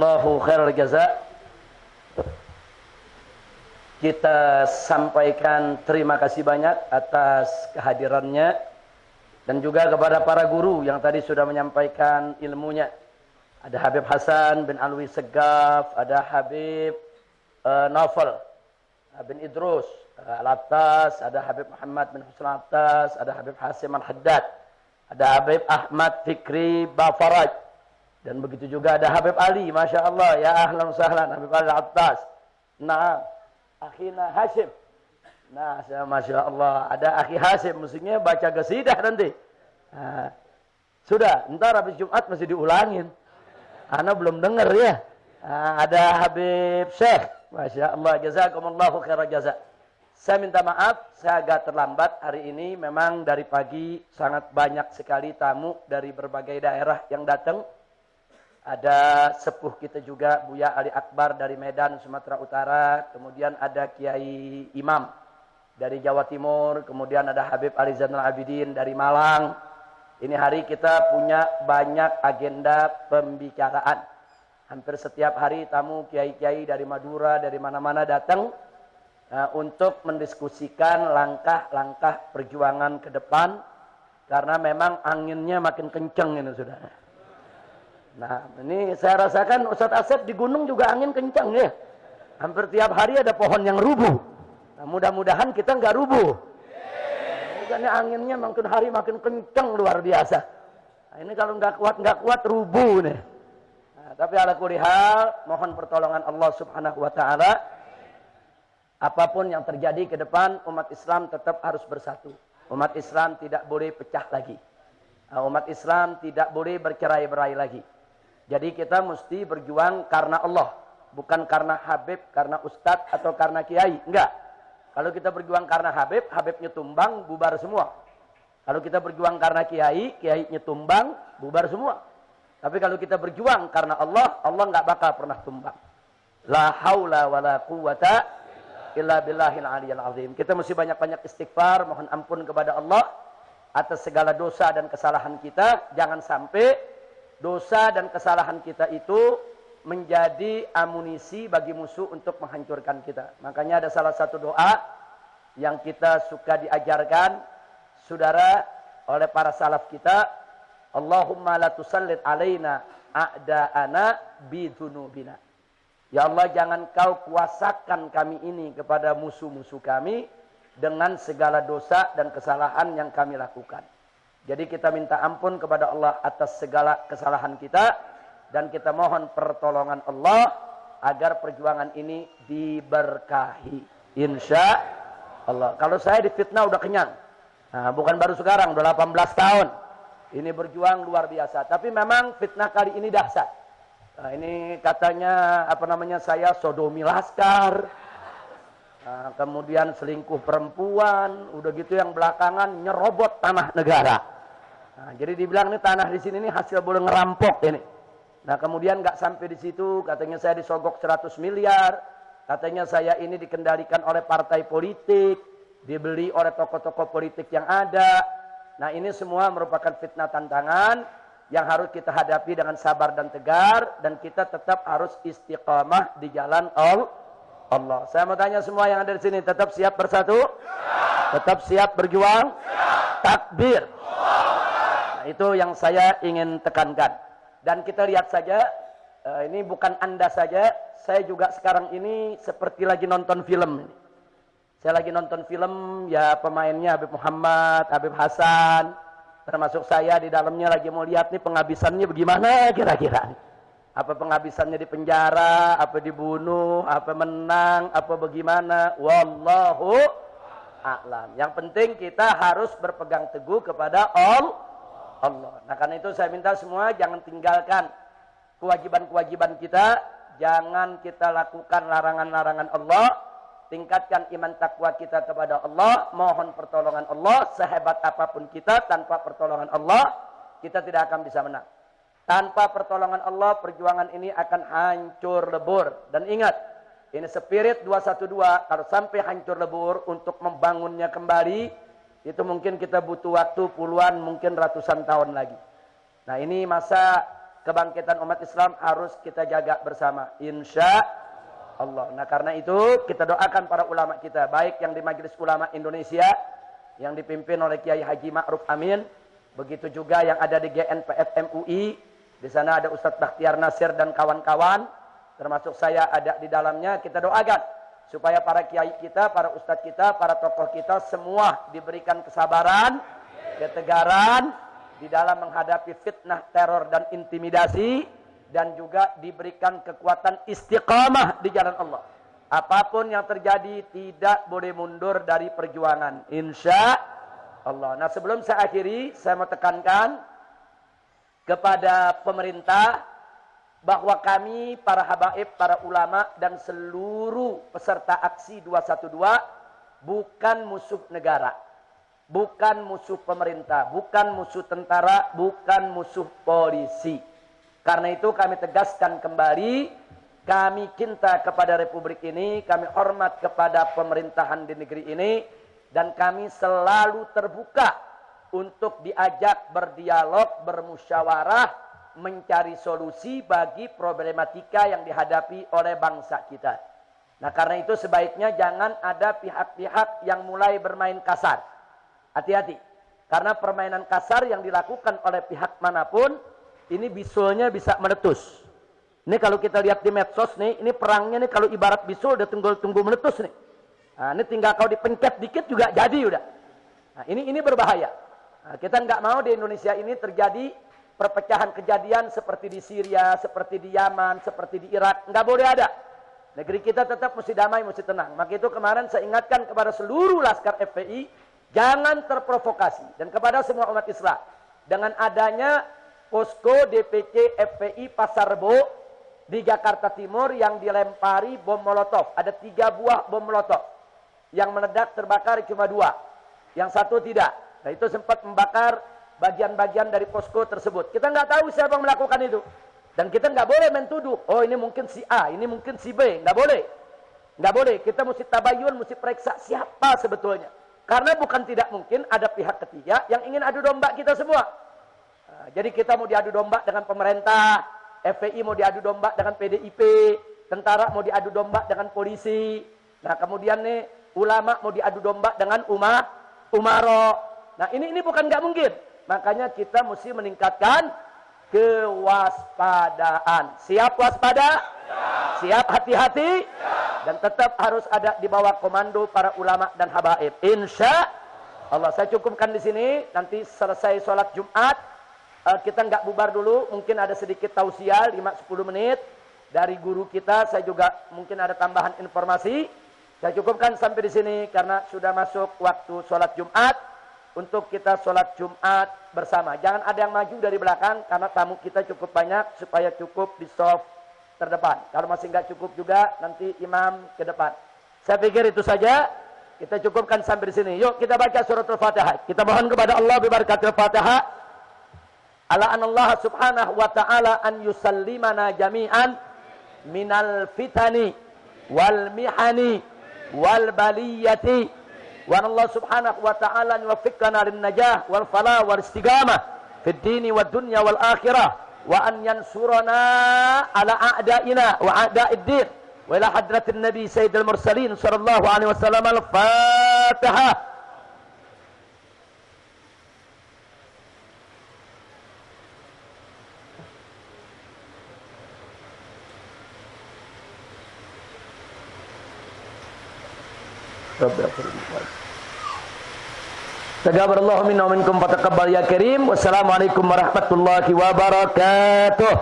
Jazakumullahu khairal jaza. Kita sampaikan terima kasih banyak atas kehadirannya dan juga kepada para guru yang tadi sudah menyampaikan ilmunya. Ada Habib Hasan bin Alwi Segaf, ada Habib Naufal bin Idrus Al-Attas, ada Habib Muhammad bin Husn Al-Attas, ada Habib Hasim Al-Haddad, ada Habib Ahmad Fikri Bafaraj, dan begitu juga ada Habib Ali, Masya Allah, ya ahlan sahlan, Habib Ali Al-Attas. Nah, akhina Hashim. Nah, Masya Allah, ada Akhi Hashim, musiknya baca qasidah nanti. Nah, sudah, ntar habis Jumat masih diulangin. Ana belum dengar ya. Nah, ada Habib Syekh, Masya Allah, jazakumullahu khairan jaza. Saya minta maaf, saya agak terlambat hari ini. Memang dari pagi sangat banyak sekali tamu dari berbagai daerah yang datang. Ada sepuh kita juga, Buya Ali Akbar dari Medan, Sumatera Utara. Kemudian ada Kiai Imam dari Jawa Timur. Kemudian ada Habib Ali Zainal Abidin dari Malang. Ini hari kita punya banyak agenda pembicaraan. Hampir setiap hari tamu kiai-kiai dari Madura, dari mana-mana datang untuk mendiskusikan langkah-langkah perjuangan ke depan. Karena memang anginnya makin kenceng ini sudah. Nah, ini saya rasakan Ustadz Asep di gunung juga angin kencang ya. Hampir tiap hari ada pohon yang rubuh. Nah, mudah-mudahan kita nggak rubuh. Karena anginnya makin hari makin kencang luar biasa. Nah, ini kalau nggak kuat rubuh nih. Nah, tapi ala kulli hal, mohon pertolongan Allah Subhanahu Wa Taala. Apapun yang terjadi ke depan, umat Islam tetap harus bersatu. Umat Islam tidak boleh pecah lagi. Nah, umat Islam tidak boleh bercerai-berai lagi. Jadi kita mesti berjuang karena Allah. Bukan karena Habib, karena Ustadz, atau karena Kiai. Enggak. Kalau kita berjuang karena Habib, Habibnya tumbang, bubar semua. Kalau kita berjuang karena Kiai, Kiainya tumbang, bubar semua. Tapi kalau kita berjuang karena Allah, Allah enggak bakal pernah tumbang. La haula wa la quwata illa billahil aliyil azim. Kita mesti banyak-banyak istighfar, mohon ampun kepada Allah atas segala dosa dan kesalahan kita. Jangan sampai dosa dan kesalahan kita itu menjadi amunisi bagi musuh untuk menghancurkan kita. Makanya ada salah satu doa yang kita suka diajarkan, saudara, oleh para salaf kita. Allahumma la tusallit alaina a'da'ana bidhunubina. Ya Allah, jangan kau kuasakan kami ini kepada musuh-musuh kami dengan segala dosa dan kesalahan yang kami lakukan. Jadi kita minta ampun kepada Allah atas segala kesalahan kita. Dan kita mohon pertolongan Allah agar perjuangan ini diberkahi. Insya Allah. Kalau saya difitnah udah kenyang. Nah, bukan baru sekarang, udah 18 tahun. Ini berjuang luar biasa. Tapi memang fitnah kali ini dahsyat. Nah, ini katanya, saya sodomi laskar. Nah, kemudian selingkuh perempuan. Udah gitu yang belakangan nyerobot tanah negara. Nah, jadi dibilang ini tanah di sini nih hasil boleh ngerampok ini. Nah, kemudian nggak sampai di situ, katanya saya disogok 100 miliar, katanya saya ini dikendalikan oleh partai politik, dibeli oleh tokoh-tokoh politik yang ada. Nah, ini semua merupakan fitnah tantangan yang harus kita hadapi dengan sabar dan tegar, dan kita tetap harus istiqamah di jalan Allah. Saya mau tanya semua yang ada di sini, tetap siap bersatu? Tetap siap berjuang? Takbir. Itu yang saya ingin tekankan. Dan kita lihat saja, ini bukan Anda saja, saya juga sekarang ini seperti lagi nonton film. Saya lagi nonton film, ya pemainnya Habib Muhammad, Habib Hasan, termasuk saya di dalamnya lagi mau lihat nih penghabisannya bagaimana kira-kira. Apa penghabisannya di penjara, apa dibunuh, apa menang, apa bagaimana. Wallahu a'lam. Yang penting kita harus berpegang teguh kepada Allah. Nah, karena itu saya minta semua jangan tinggalkan kewajiban-kewajiban kita, jangan kita lakukan larangan-larangan Allah, tingkatkan iman takwa kita kepada Allah, mohon pertolongan Allah. Sehebat apapun kita, tanpa pertolongan Allah kita tidak akan bisa menang. Tanpa pertolongan Allah, perjuangan ini akan hancur lebur. Dan ingat, ini spirit 212, kalau sampai hancur lebur, untuk membangunnya kembali itu mungkin kita butuh waktu puluhan, mungkin ratusan tahun lagi. Nah, ini masa kebangkitan umat Islam harus kita jaga bersama. Insya Allah. Nah karena itu kita doakan para ulama kita, baik yang di Majelis Ulama Indonesia yang dipimpin oleh Kiai Haji Ma'ruf Amin, begitu juga yang ada di GNPF MUI. Di sana ada Ustadz Bakhtiar Nasir dan kawan-kawan, termasuk saya ada di dalamnya. Kita doakan supaya para kiai kita, para ustadz kita, para tokoh kita semua diberikan kesabaran, ketegaran di dalam menghadapi fitnah, teror dan intimidasi, dan juga diberikan kekuatan istiqamah di jalan Allah. Apapun yang terjadi tidak boleh mundur dari perjuangan, insya Allah. Nah sebelum saya akhiri, saya mau tekankan kepada pemerintah bahwa kami para habaib, para ulama dan seluruh peserta aksi 212 bukan musuh negara, bukan musuh pemerintah, bukan musuh tentara, bukan musuh polisi. Karena itu kami tegaskan kembali, kami cinta kepada republik ini, kami hormat kepada pemerintahan di negeri ini, dan kami selalu terbuka untuk diajak berdialog, bermusyawarah, mencari solusi bagi problematika yang dihadapi oleh bangsa kita. Nah karena itu sebaiknya jangan ada pihak-pihak yang mulai bermain kasar. Hati-hati. Karena permainan kasar yang dilakukan oleh pihak manapun, ini bisulnya bisa meletus. Ini kalau kita lihat di medsos nih, ini perangnya nih kalau ibarat bisul udah tunggu meletus nih. Nah ini tinggal kau dipencet dikit juga jadi udah. Nah ini berbahaya. Nah, kita nggak mau di Indonesia ini terjadi perpecahan kejadian seperti di Syria, seperti di Yaman, seperti di Irak. Nggak boleh ada. Negeri kita tetap mesti damai, mesti tenang. Maka itu kemarin saya ingatkan kepada seluruh laskar FPI, jangan terprovokasi. Dan kepada semua umat Islam, dengan adanya posko DPC FPI Pasar Rebo di Jakarta Timur yang dilempari bom molotov. Ada 3 buah bom molotov. Yang meledak terbakar cuma 2. Yang 1 tidak. Nah itu sempat membakar bagian-bagian dari posko tersebut. Kita nggak tahu siapa yang melakukan itu. Dan kita nggak boleh mentuduh, oh ini mungkin si A, ini mungkin si B. Nggak boleh. Nggak boleh. Kita mesti tabayun, mesti periksa siapa sebetulnya. Karena bukan tidak mungkin ada pihak ketiga yang ingin adu domba kita semua. Nah, jadi kita mau diadu domba dengan pemerintah, FPI mau diadu domba dengan PDIP, tentara mau diadu domba dengan polisi. Nah kemudian nih ulama mau diadu domba dengan umaro. Nah ini bukan nggak mungkin. Makanya kita mesti meningkatkan kewaspadaan. Siap waspada? Siap hati-hati? Dan tetap harus ada di bawah komando para ulama dan habaib. Insya Allah. Saya cukupkan di sini. Nanti selesai sholat Jumat, kita nggak bubar dulu. Mungkin ada sedikit tausiah 5-10 menit dari guru kita. Saya juga mungkin ada tambahan informasi. Saya cukupkan sampai di sini karena sudah masuk waktu sholat Jumat. Untuk kita sholat Jumat bersama. Jangan ada yang maju dari belakang karena tamu kita cukup banyak supaya cukup di soft terdepan. Kalau masih nggak cukup juga nanti imam ke depan. Saya pikir itu saja. Kita cukupkan sampai di sini. Yuk kita baca surat Al-Fatihah. Kita mohon kepada Allah bibarakatil Fatihah. Ala anallah subhanahu wa ta'ala an yusallimana jami'an minal fitani wal mihani wal baliyati. Wa Allah subhanahu wa ta'ala yuwaffiqana lin najah wal falah wal istiqamah fid dini wad dunya wal akhirah wa an yansurana ala a'daina wa a'da'id din wa ila hadratin nabi sayyidil mursalin sallallahu alaihi wasallam. Al-Fatihah. Taqabbalallahu minna wa minkum fataqabbal ya karim. Wassalamualaikum warahmatullahi wabarakatuh.